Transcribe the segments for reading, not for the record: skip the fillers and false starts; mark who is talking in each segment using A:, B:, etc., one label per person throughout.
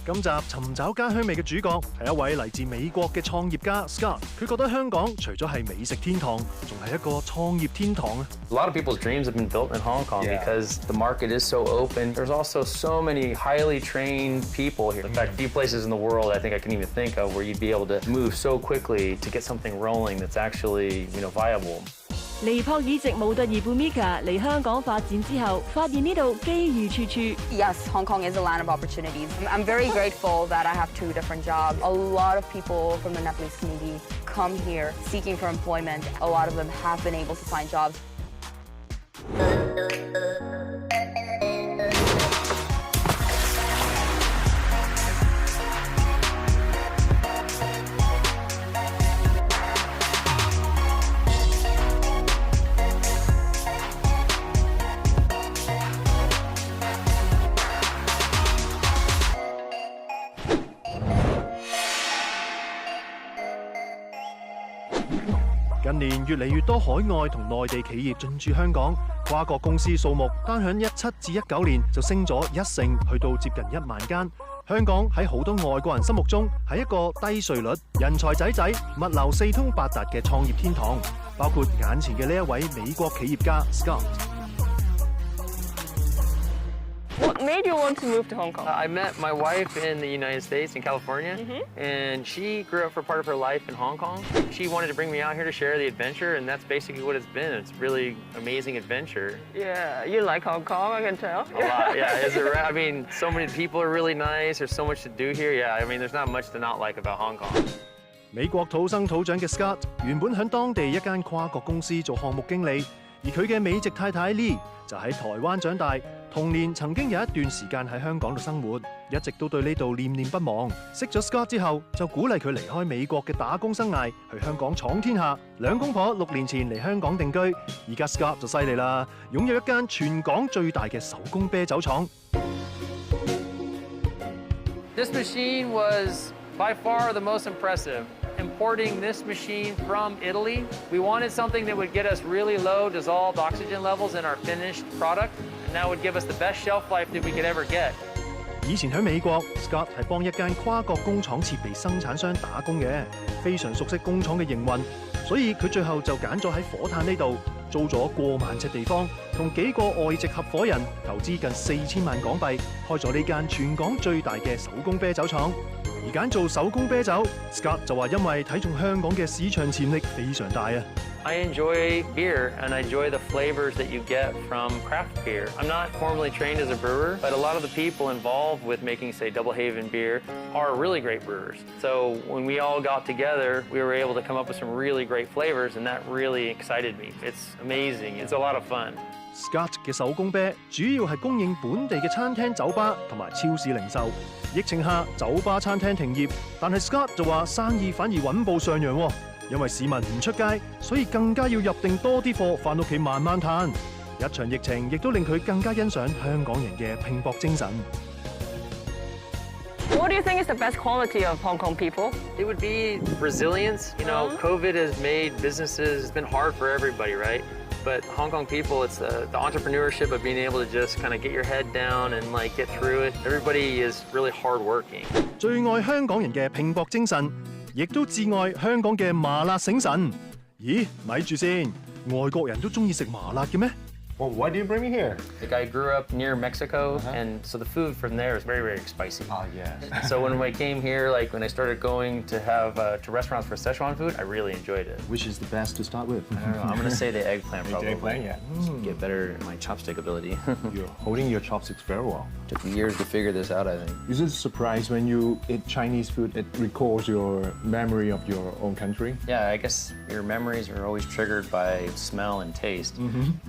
A: 今集尋找家鄉味嘅主角係一位嚟自美國嘅創業家 Scott。佢覺得香港除咗係美食天堂，仲係一個創業天堂啊！
B: A lot of people's dreams have been built in Hong Kong because the market is so open. There's also so many highly trained people here. In fact, few places in the world I think I can even think of where you'd be able to move so quickly to get something rolling that's actually, viable.
C: 尼泊爾籍模特兒Bhumika嚟香港發展之後，發現呢度機遇處處。
D: Yes, Hong Kong is a land of opportunities. I'm very grateful that I have 2 different jobs. A lot of people from the Nepalese community come here seeking for employment. A lot of them have been able to find jobs.
A: 近年越嚟越多海外同內地企業進駐香港，跨國公司數目單響17至19年就升咗1成，去到接近1萬間。香港喺好多外國人心目中係一個低稅率、人才濟物流4通8達嘅創業天堂，包括眼前嘅呢一位美國企業家 Scott。
E: What made you want to move to Hong Kong?
B: I met my wife in the United States, in California, and she grew up for part of her life in Hong Kong. She wanted to bring me out here to share the adventure, and that's basically what it's been. It's really amazing adventure.
E: Yeah, you like Hong Kong, I can tell.
B: A lot, yeah. I mean, so many people are really nice. There's so much to do here. Yeah, I mean, there's not much to not like about Hong Kong.
A: 美國土生土長嘅 Scott 原本喺當地一間跨國公司做項目經理，而佢嘅美籍太太 Lee 就喺台灣長大。 童年曾經有一段時間喺香港度生活，一直都對呢度念念不忘。識咗 Scott 之後，就鼓勵佢離開美國嘅打工生涯，去香港闖天下。兩公婆6年前嚟香港定居，而家 Scott 就犀利啦，擁有一間全港最大嘅手工啤酒廠。
B: This machine was by far the most impressive. Importing this machine from Italy, we wanted something that would get us really low dissolved oxygen levels in our finished product, and that would give us the best shelf life that we could ever get.
A: 以前喺美國 ，Scott 係幫一間跨國工廠設備生產商打工嘅，非常熟悉工廠嘅營運，所以佢最後就揀咗喺火炭呢度租咗過萬尺地方，同幾個外籍合夥人投資近4000萬港幣，開咗呢間全港最大嘅手工啤酒廠。 而揀做手工啤酒 ，Scott 就話因為睇中香港嘅市場潛力非常大啊。
B: I enjoy beer and I enjoy the flavors that you get from craft beer. I'm not formally trained as a brewer, but a lot of the people involved with making, say, Double Haven beer are really great brewers. So when we all got together, we were able to come up with some really great flavors, and that really excited me. It's amazing. It's a lot of fun.
A: Scott 嘅手工啤主要係供應本地嘅餐廳、酒吧同埋超市零售。疫情下，酒吧、餐廳停業，但係 Scott 就話生意反而穩步上揚喎，因為市民唔出街，所以更加要入定多啲貨，返屋企慢慢嘆。一場疫情亦都令佢更加欣賞香港人嘅拼搏精神。
E: What do you think is the best quality of Hong Kong people?
B: It would be resilience. COVID has made businesses, it's been hard for everybody, right? But Hong Kong people, it's the entrepreneurship of being able to just kind of get your head down and get through it. Everybody is really hardworking.
A: 最愛香港人嘅拼搏精神，亦都至愛香港嘅麻辣醒神。咦，咪住先，外國人都中意食麻辣嘅咩？
F: Well, why do you bring me here?
B: Like I grew up near Mexico, and so the food from there is very, very spicy.
F: Ah, yes.
B: So when I came here, when I started going to have to restaurants for Szechuan food, I really enjoyed it.
F: Which is the best to start with?
B: I don't know. I'm gonna say the eggplant probably.
F: Eggplant, yeah.
B: Get better in my chopstick ability.
F: You're holding your chopsticks very well.
B: Took years to figure this out, I think.
F: Is it a surprise when you eat Chinese food, it recalls your memory of your own country?
B: Yeah, I guess your memories are always triggered by smell and taste.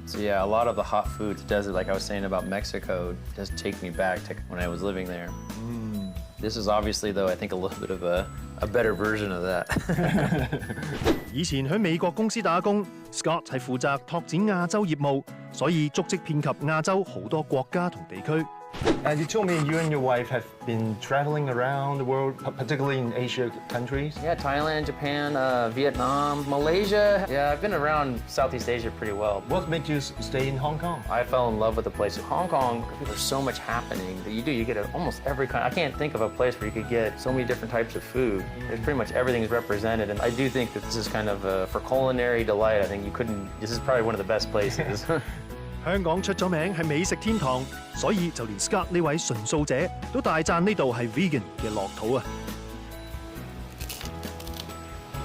B: So yeah, a lot of the hot foods does it, like I was saying about Mexico, does take me back to when I was living there. This is obviously, though, I think a little bit of a better version of that.
A: 以前喺美國公司打工 ，Scott 係負責拓展亞洲業務，所以足跡遍及亞洲好多國家同地區。
F: And you told me you and your wife have been traveling around the world, particularly in Asia countries.
B: Yeah, Thailand, Japan, Vietnam, Malaysia. Yeah, I've been around Southeast Asia pretty well.
F: What made you stay in Hong Kong?
B: I fell in love with the place. Hong Kong, there's so much happening that you get at almost every kind. I can't think of a place where you could get so many different types of food. There's pretty much everything is represented, and I do think that this is kind of for culinary delight. I think this is probably one of the best places.
A: 香港出咗名係美食天堂，所以就連 Scott 呢位純素者都大讚呢度係 vegan 嘅樂土啊！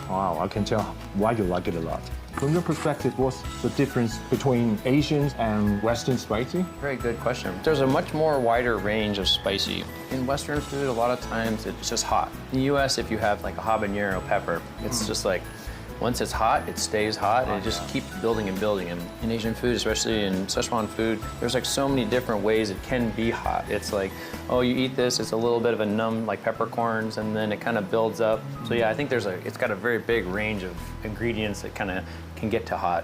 F: Wow, I can tell why you like it a lot. From your perspective, what's the difference between Asian and Western spicy?
B: Very good question. There's a much more wider range of spicy. In Western food, a lot of times it's just hot. In the US, if you have like a habanero pepper, it's just like, once it's hot, it stays hot, and it just keeps building and building. And in Asian food, especially in Szechuan food, there's like so many different ways it can be hot. It's like, oh, you eat this, it's a little bit of a numb, like peppercorns, and then it kind of builds up. So yeah, I think it's got a very big range of ingredients that kind of can get to hot.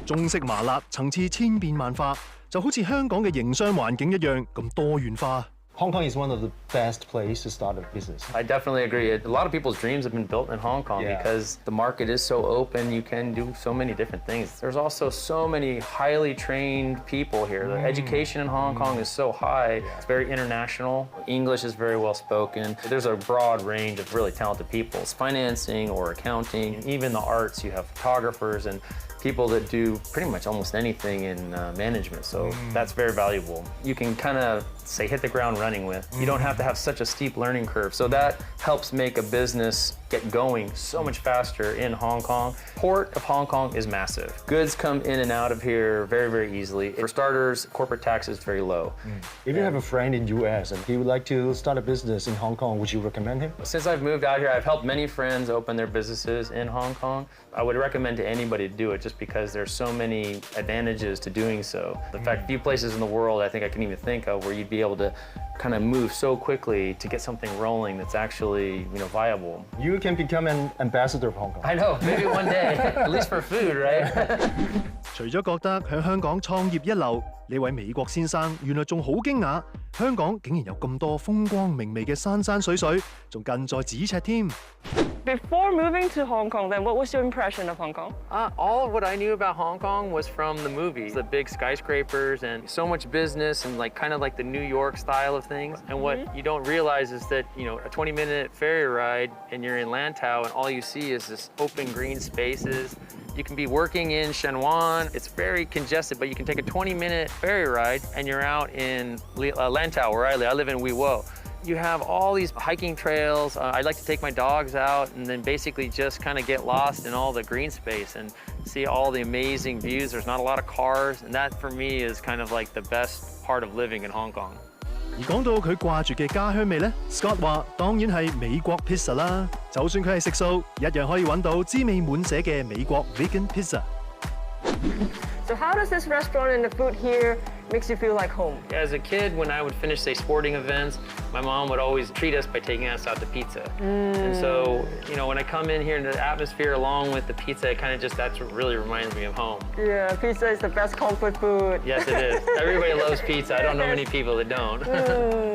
A: 中式麻辣層次千變萬化，就好似香港嘅營商環境一樣咁多元化。
F: Hong Kong is one of the best places to start a business.
B: I definitely agree. A lot of people's dreams have been built in Hong Kong because the market is so open. You can do so many different things. There's also so many highly trained people here. The education in Hong Kong is so high. It's very international. English is very well spoken. There's a broad range of really talented people. It's financing or accounting, even the arts. You have photographers and people that do pretty much almost anything in management, so that's very valuable. You can kind of say hit the ground running with. You don't have to have such a steep learning curve, so that helps make a business get going so much faster in Hong Kong. Port of Hong Kong is massive. Goods come in and out of here very, very easily. For starters, corporate tax is very low.
F: If you have a friend in US and he would like to start a business in Hong Kong, would you recommend him?
B: Since I've moved out here, I've helped many friends open their businesses in Hong Kong. I would recommend to anybody to do it just because there's so many advantages to doing so. In fact, few places in the world I think I can even think of where you'd be able to kind of move so quickly to get something rolling that's actually, viable.
F: You can become an ambassador of Hong Kong.
B: I know, maybe one day, at least for food, right?
A: 除咗覺得喺香港創業一流，呢位美國先生原來仲好驚訝，香港竟然有咁多風光明媚嘅山山水水，仲近在咫尺添。
E: Before moving to Hong Kong, then what was your impression of Hong Kong?
B: All of what I knew about Hong Kong was from the movies, the big skyscrapers and so much business and kind of like the New York style of things. And what you don't realize is that, a 20-minute ferry ride and you're in Lantau and all you see is this open green spaces. You can be working in Shenwan. It's very congested, but you can take a 20-minute ferry ride and you're out in Lantau, where I live. I live in Wee Wo. You have all these hiking trails. I like to take my dogs out and then basically just kind of get lost in all the green space and see all the amazing views. There's not a lot of cars, and that for me is kind of like the best part of living in Hong Kong.
A: 而講到佢掛住嘅家鄉味呢 Scott 話當然係美國 pizza 啦。就算佢係食素，一樣可以揾到滋味滿瀉嘅美國 vegan pizza。
E: So how does this restaurant and the food here makes you feel like home?
B: As a kid, when I would finish, say, sporting events, my mom would always treat us by taking us out to pizza. And so, when I come in here and the atmosphere along with the pizza, that's what really reminds me of home.
E: Yeah, pizza is the best comfort food.
B: Yes, it is. Everybody loves pizza. I don't know many people that don't.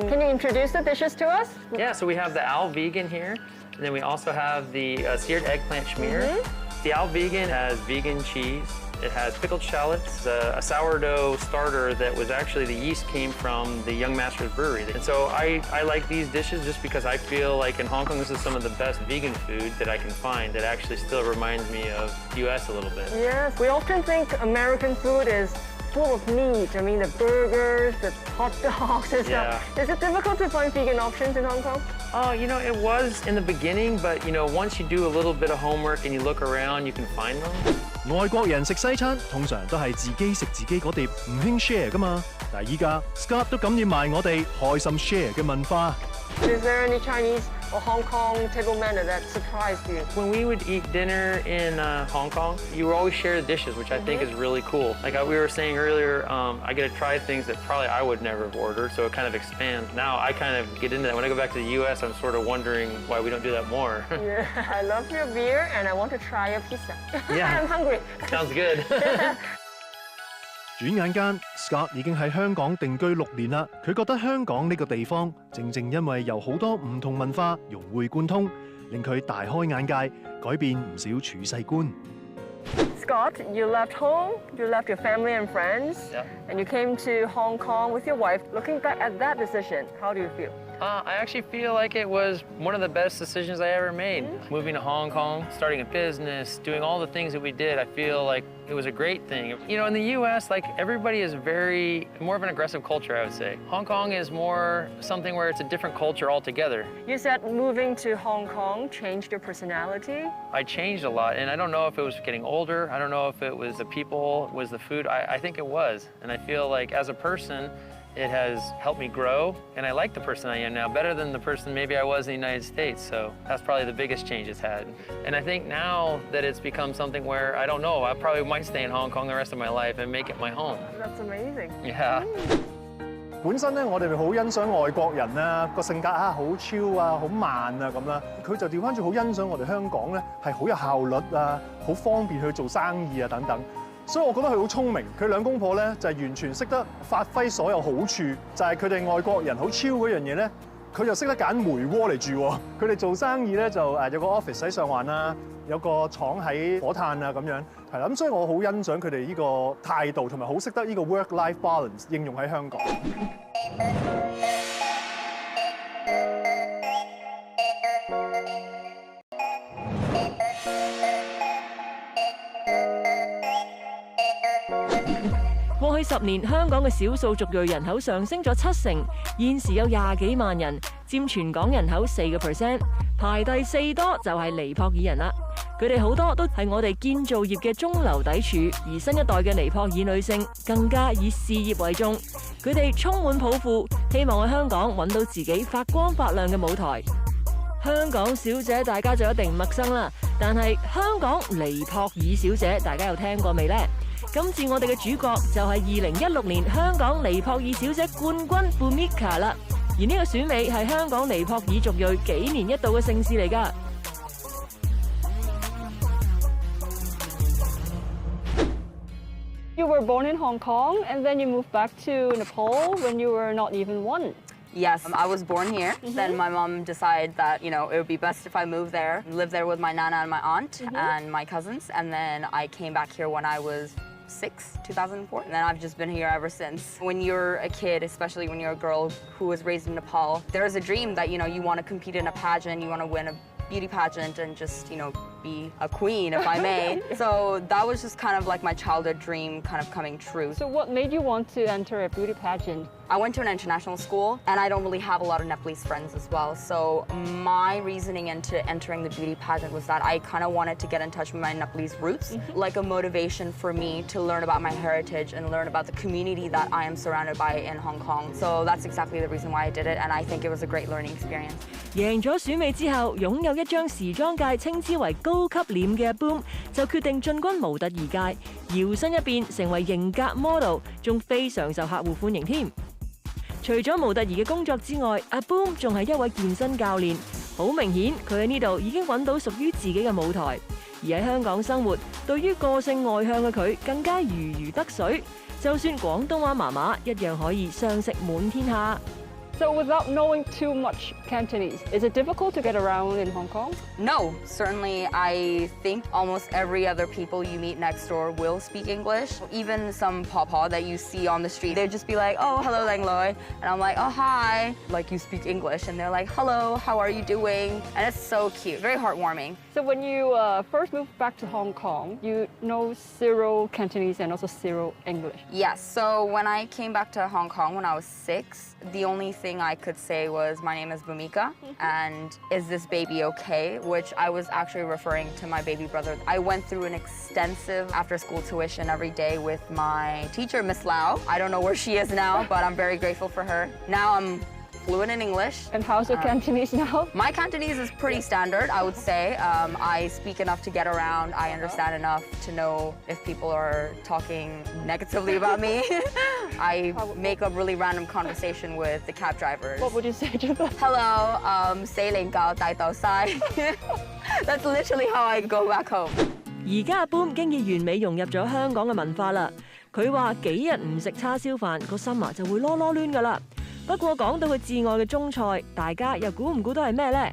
E: Can you introduce the dishes to us?
B: Yeah, so we have the Al Vegan here, and then we also have the seared eggplant schmear. The Al Vegan has vegan cheese. It has pickled shallots, a sourdough starter that was actually the yeast came from the Young Masters Brewery. And so I like these dishes just because I feel like in Hong Kong this is some of the best vegan food that I can find that actually still reminds me of US a little bit.
E: Yes, we often think American food is full of meat. I mean, the burgers, the hot dogs and stuff. Is it difficult to find vegan options in Hong Kong?
B: It was in the beginning, but once you do a little bit of homework and you look around, you can find them.
A: 外國人食西餐通常都係自己食自己嗰碟，唔興 share 噶嘛。但係依家 Scott 都感染埋我哋開心 share 嘅文化。
E: Is there any Chinese or Hong Kong table menu that surprised you?
B: When we would eat dinner in Hong Kong, you would always share the dishes, which I think is really cool. Like we were saying earlier, I get to try things that probably I would never have ordered, so it kind of expands. Now I kind of get into that. When I go back to the US, I'm sort of wondering why we don't do that more.
E: Yeah, I love your beer and I want to try your pizza.
B: Yeah.
E: I'm hungry.
B: Sounds good.
A: 轉眼間 ，Scott 已經喺香港定居6年啦。佢覺得香港呢個地方正正因為由好多唔同文化融會貫通，令佢大開眼界，改變唔少處世觀。
E: Scott, you left home, you left your family and friends, and you came to Hong Kong with your wife. Looking back at that decision, how do you feel?
B: I actually feel like it was one of the best decisions I ever made. Moving to Hong Kong, starting a business, doing all the things that we did, I feel like it was a great thing. You know, in the US, like everybody is more of an aggressive culture, I would say. Hong Kong is more something where it's a different culture altogether.
E: You said moving to Hong Kong changed your personality?
B: I changed a lot, and I don't know if it was getting older, I don't know if it was the people, was the food, I think it was. And I feel like as a person, it has helped me grow, and I like the person I am now better than the person maybe I was in the United States, so that's probably the biggest change it's had. And I think now that it's become something where, I don't know, I probably might stay in Hong Kong the rest of my life and make it my home.
E: That's amazing.
B: Yeah.
G: 本身咧，我哋好欣賞外國人啦，個性格好 chill 啊，好慢啊咁啦。佢就調翻轉好欣賞我哋香港咧，係好有效率啊，好方便去做生意啊等等。所以我覺得佢好聰明，佢兩公婆咧就係完全識得發揮所有好處，就係佢哋外國人好 chill 嗰樣嘢咧，佢就識得揀梅窩嚟住喎。佢哋做生意咧就有個 office 喺上環啦，有個廠喺火炭啊咁樣，係啦。咁所以我好欣賞佢哋呢個態度，同埋好識得呢個 work-life balance 應用喺香港。
C: 過去10年，香港嘅少數族裔人口上升咗70%，現時有20幾萬人，佔全港人口4%，排第4多就係尼泊爾人啦。佢哋好多都係我哋建造業嘅中流砥柱，而新一代嘅尼泊爾女性更加以事業為重，佢哋充滿抱負，希望喺香港揾到自己發光發亮嘅舞台。香港小姐大家就一定唔陌生啦，但係香港尼泊爾小姐大家有聽過未呢？今次我哋嘅主角就係2016年香港尼泊爾小姐冠軍 Bhumika 啦，而呢個選美係香港尼泊爾族裔幾年一度嘅盛事嚟㗎。
E: You were born in Hong Kong and then you moved back to Nepal when you were not even 1.
D: Yes, I was born here. Then my mom decided that, you know, it would be best if I moved there, live there with my nana and my aunt and my cousins. And then I came back here when I was 6, 2004. And then I've just been here ever since. When you're a kid, especially when you're a girl who was raised in Nepal, there's a dream that, you know, you want to compete in a pageant, you want to win a beauty pageant and just, you know, be a queen, if I may. So that was just kind of like my childhood dream kind of coming true.
E: So what made you want to enter a beauty pageant?
D: I went to an international school, and I don't really have a lot of Nepalese friends as well. So my reasoning into entering the beauty pageant was that I kind of wanted to get in touch with my Nepalese roots, like a motivation for me to learn about my heritage and learn about the community that I am surrounded by in Hong Kong. So that's exactly the reason why I did it, and I think it was a great learning experience.
C: 贏咗選美之後，擁有一張時裝界稱之為高級臉嘅 Boom 就決定進軍模特兒界，搖身一變成為型格 model， 仲非常受客戶歡迎添。除咗模特兒嘅工作之外，阿 Boom 仲係一位健身教練，好明顯佢喺呢度已經揾到屬於自己嘅舞台。而喺香港生活，對於個性外向嘅佢更加如魚得水，就算廣東話麻麻，一樣可以相識滿天下。
E: So without knowing too much Cantonese, is it difficult to get around in Hong Kong?
D: No, certainly I think almost every other people you meet next door will speak English. Even some pawpaw that you see on the street, they'd just be like, oh, hello, Lang Loi. And I'm like, oh, hi. Like, you speak English. And they're like, hello, how are you doing? And it's so cute, very heartwarming.
E: So when you first moved back to Hong Kong, you know zero Cantonese and also zero English.
D: Yes, so when I came back to Hong Kong when I was 6, the only thing I could say was, my name is Bhumika, and is this baby okay? Which I was actually referring to my baby brother. I went through an extensive after-school tuition every day with my teacher, Miss Lau. I don't know where she is now, but I'm very grateful for her. Now I'm fluent in English.
E: And how's your Cantonese now?
D: My Cantonese is pretty standard, I would say. I speak enough to get around. I understand enough to know if people are talking negatively about me. I make a really random conversation with the cab drivers.
E: What would you say to them?
D: Hello, say ling gao dai dao sai. That's literally how I go back home.
C: 而家阿 Boom 經已完美融入咗香港嘅文化啦。佢話幾日唔食叉燒飯，個心就會囉囉攣㗎啦。不過講到佢至愛嘅中菜，大家又估唔估到係咩呢？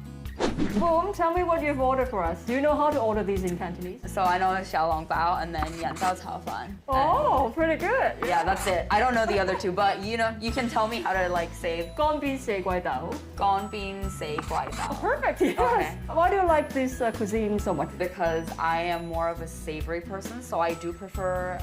E: Boom, tell me what you've ordered for us. Do you know how to order these in Cantonese?
D: So I know xiao long bao and then yan zhao cao fan.
E: Oh, pretty good.
D: Yeah, that's it. I don't know the other two, but you can tell me how to like say
E: 乾邊四季豆.
D: gone bean say guai dao.
E: Perfect, yes.
D: Okay.
E: Why do you like this cuisine so much?
D: Because I am more of a savory person, so I do prefer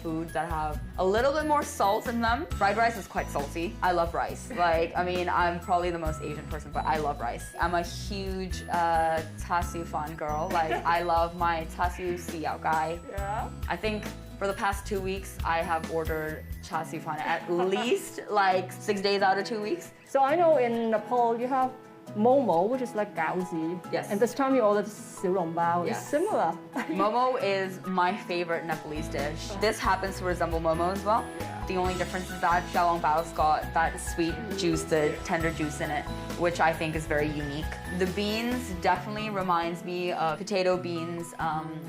D: foods that have a little bit more salt in them. Fried rice is quite salty. I love rice. I'm probably the most Asian person, but I love rice. I'm a huge char siu fan girl. I love my char siu siyao gai.
E: Yeah.
D: I think for the past 2 weeks, I have ordered char siu fan at least 6 days out of 2 weeks.
E: So I know in Nepal you have momo, which is like gaozi.
D: Yes.
E: And this time you ordered xiu long bao.
D: Yes.
E: It's similar.
D: Momo is my favorite Nepalese dish. This happens to resemble momo as well. The only difference is that xiao long bao's got that sweet juice, the tender juice in it, which I think is very unique. The beans definitely reminds me of potato beans,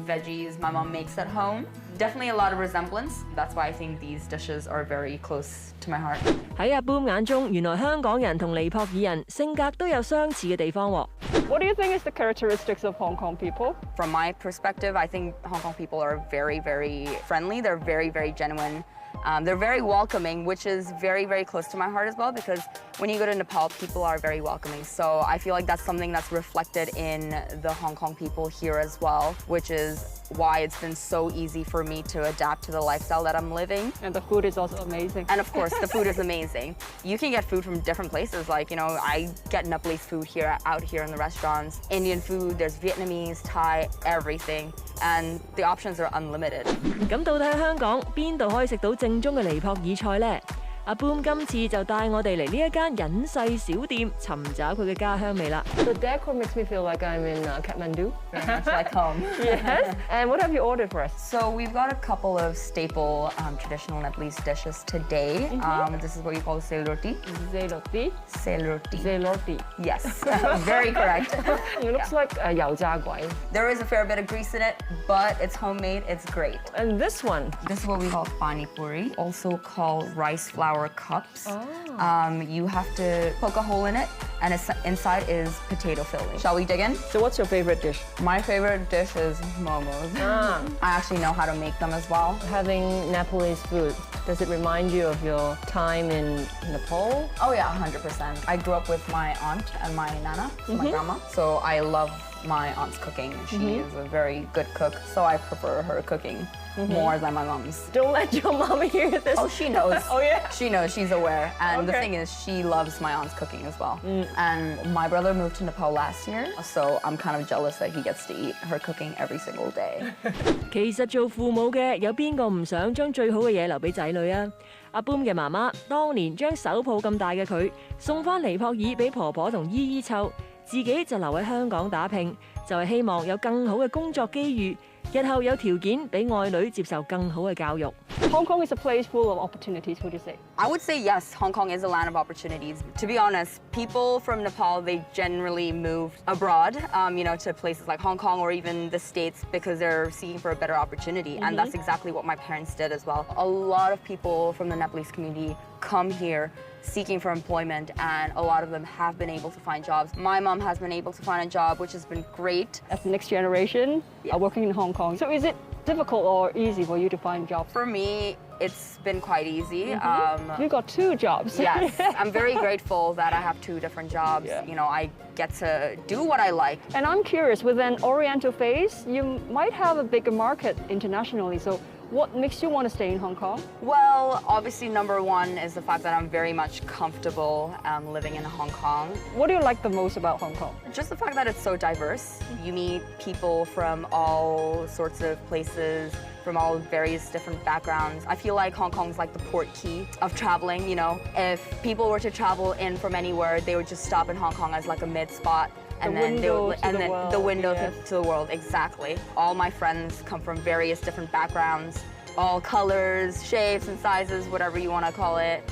D: veggies my mom makes at home. Definitely a lot of resemblance. That's why I think these dishes are very close to my heart.
C: 喺阿 Boom 眼中，原來香港人同尼泊爾人性格都有相似嘅地方喎。
E: What do you think is the characteristics of Hong Kong people?
D: From my perspective, I think Hong Kong people are very, very friendly. They're very, very genuine. They're very welcoming, which is very, very close to my heart as well, because when you go to Nepal, people are very welcoming. So I feel like that's something that's reflected in the Hong Kong people here as well, which is why it's been so easy for me to adapt to the lifestyle that I'm living.
E: And the food is also amazing.
D: And of course, the food is amazing. You can get food from different places. I get Nepalese food out here in the restaurants. Indian food, there's Vietnamese, Thai, everything. And the options are unlimited.
C: 咁到底喺香港邊度可以食到正宗嘅尼泊爾菜呢？阿 Boom 今次就帶我哋嚟呢一間隱世小店，尋找佢嘅家鄉味啦。
E: The decor makes me feel like I'm in Kathmandu.
D: It's like home.
E: Yes. And what have you ordered for us?
D: So we've got a couple of staple traditional Nepalese dishes today. This is what you call sel roti.
E: Zeloti.
D: Sel roti.
E: Zeloti.
D: Yes, very correct.
E: It looks like a 油炸鬼.
D: There is a fair bit of grease in it, but it's homemade. It's great.
E: And this one?
D: This is what we call pani puri, also called rice flour cups. You have to poke a hole in it, and inside is potato filling. Shall we dig in?
E: So what's your favorite dish?
D: My favorite dish is momos. I actually know how to make them as well.
E: Having Nepalese food, does it remind you of your time in Nepal?
D: Oh yeah, 100%. I grew up with my aunt and my nana, my grandma. So I love my aunt's cooking. She is a very good cook, so I prefer her cooking more than my mom's.
E: Don't let your mom hear this.
D: Oh, she knows.
E: Oh yeah?
D: She knows, she's aware. And the
E: Okay.
D: thing is, she loves my aunt's cooking as well. And my brother moved to Nepal last year, so I'm kind of jealous that he gets to eat her cooking every single day.
C: 其實做父母嘅有邊個唔想將最好嘅嘢留俾仔女啊？阿 Boom 嘅媽媽當年將手抱咁大嘅佢送翻尼泊爾俾婆婆同姨姨湊，自己就留喺香港打拼，就係希望有更好嘅工作機遇，日後有條件俾愛女接受更好嘅教育。
E: Hong Kong is a place full of opportunities, would you say?
D: I would say yes, Hong Kong is a land of opportunities. To be honest, people from Nepal, they generally move abroad, to places like Hong Kong or even the States because they're seeking for a better opportunity. And that's exactly what my parents did as well. A lot of people from the Nepalese community come here seeking for employment, and a lot of them have been able to find jobs. My mom has been able to find a job, which has been great.
E: As the next generation working in Hong Kong. So is it difficult or easy for you to find jobs?
D: For me, it's been quite easy.
E: You got 2 jobs.
D: Yes, I'm very grateful that I have 2 different jobs.
E: Yeah.
D: I get to do what I like.
E: And I'm curious, with an Oriental face, you might have a bigger market internationally. So what makes you want to stay in Hong Kong?
D: Well, obviously, number one is the fact that I'm very much comfortable living in Hong Kong.
E: What do you like the most about Hong Kong?
D: Just the fact that it's so diverse. You meet people from all sorts of places, from all various different backgrounds. I feel like Hong Kong's like the port key of traveling, If people were to travel in from anywhere, they would just stop in Hong Kong as like a mid-spot. And
E: The
D: then
E: window to the world,
D: the window
E: yes.
D: to the world, exactly. All my friends come from various different backgrounds, all colors, shapes and sizes, whatever you want to call it.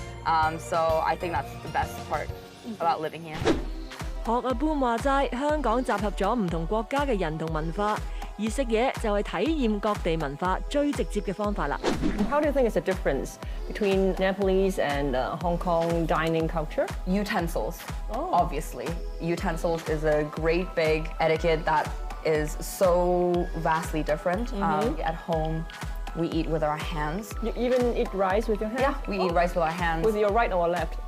D: So I think that's the best part about living here.
C: 學阿 Boom 話齋，香港集合咗唔同國家嘅人同文化，而食嘢就係體驗各地文化最直接嘅方法啦。
E: How do you think is the difference between Nepalese and Hong Kong dining culture?
D: Utensils, obviously. Utensils is a great big etiquette that is so vastly different. At home, we eat with our hands.
E: You even eat rice with your hands?
D: Yeah, we eat rice with our hands.
E: With your right or left?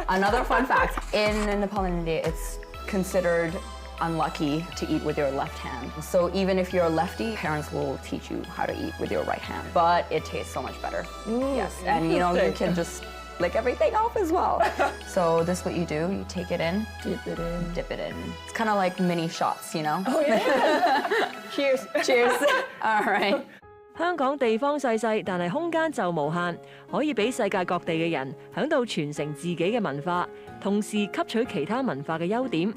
D: Another fun fact, in Nepal and India, it's considered unlucky to eat with your left hand. So even if you're a lefty, parents will teach you how to eat with your right hand. But it tastes so much better. Yes, and you can just lick everything off as well. So this is what you do, you take it in, dip it in. It's kind of like mini shots, you know?
E: Oh, yeah. Cheers.
D: Cheers. All right.
C: 香港地方細細，但係空間就無限，可以俾世界各地嘅人響度傳承自己嘅文化，同時吸取其他文化嘅優點。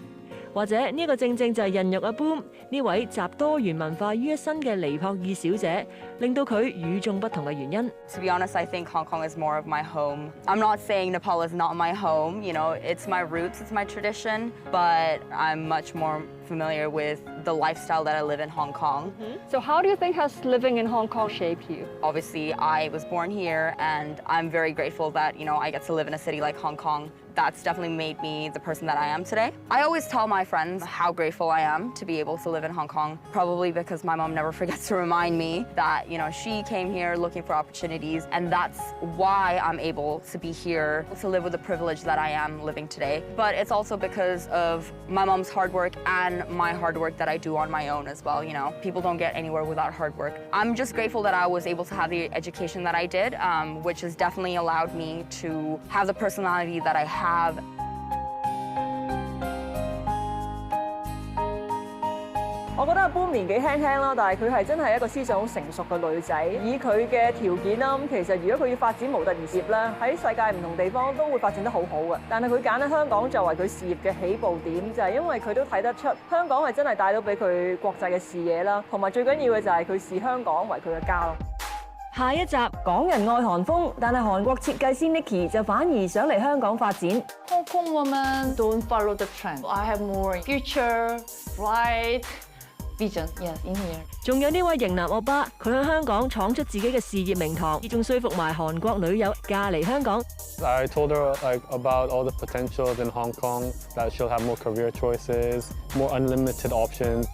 C: 或者呢個正正就係孕育阿 Boom 呢位集多元文化於一身嘅尼泊爾小姐，令到佢與眾不同嘅原因。
D: To be honest, I think Hong Kong is more of my home. I'm not saying Nepal is not my home. It's my roots, it's my tradition, but I'm much more familiar with the lifestyle that I live in Hong Kong.
E: So how do you think has living in Hong Kong shaped you?
D: Obviously, I was born here, and I'm very grateful that, I get to live in a city like Hong Kong. That's definitely made me the person that I am today. I always tell my friends how grateful I am to be able to live in Hong Kong, probably because my mom never forgets to remind me that, she came here looking for opportunities, and that's why I'm able to be here, to live with the privilege that I am living today. But it's also because of my mom's hard work and my hard work that I do on my own as well. People don't get anywhere without hard work. I'm just grateful that I was able to have the education that I did, which has definitely allowed me to have the personality that I have.
E: 我覺得阿 Boom 年紀輕輕啦，但係佢係真係一個思想好成熟嘅女仔。以佢嘅條件啦，咁其實如果佢要發展模特兒業咧，喺世界唔同地方都會發展得好好嘅。但係佢揀喺香港作為佢事業嘅起步點，就係因為佢都睇得出香港係真係帶到俾佢國際嘅視野啦，同埋最緊要嘅就係佢視香港為佢嘅家咯。
C: 下一集港人愛韓風，但係韓國設計師 Nikki 就反而想嚟香港發展。
H: Hong Kong women don't follow the trend. I have more future, bright vision, yes, in here.
C: 仲有呢位型男歐巴，佢喺香港闖出自己嘅事業名堂，仲說服埋韓國女友嫁嚟香港。
I: I told her about all the potentials in Hong Kong, that she'll have more career choices, more unlimited options.